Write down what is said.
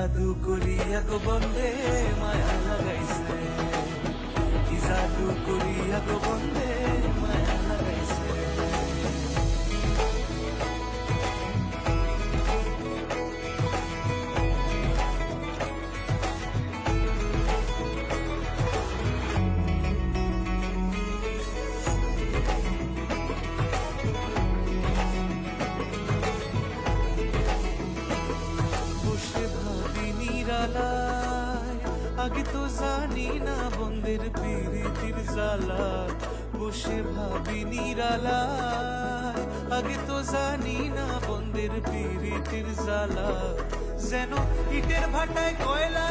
জাদু করিয়া গো বন্দে মায়া লাগাইছে, কি জাদু করিয়া গো বন্দে মায়া লাগাইছে। বসে ভাবি নিরালায়, আগে তো জানি না বন্দের প্রীতির জ্বালা। বসে ভাবি নিরালায়, আগে তো জানি না বন্দের প্রীতির জ্বালা। যেন ইটের ভাটায় কয়লা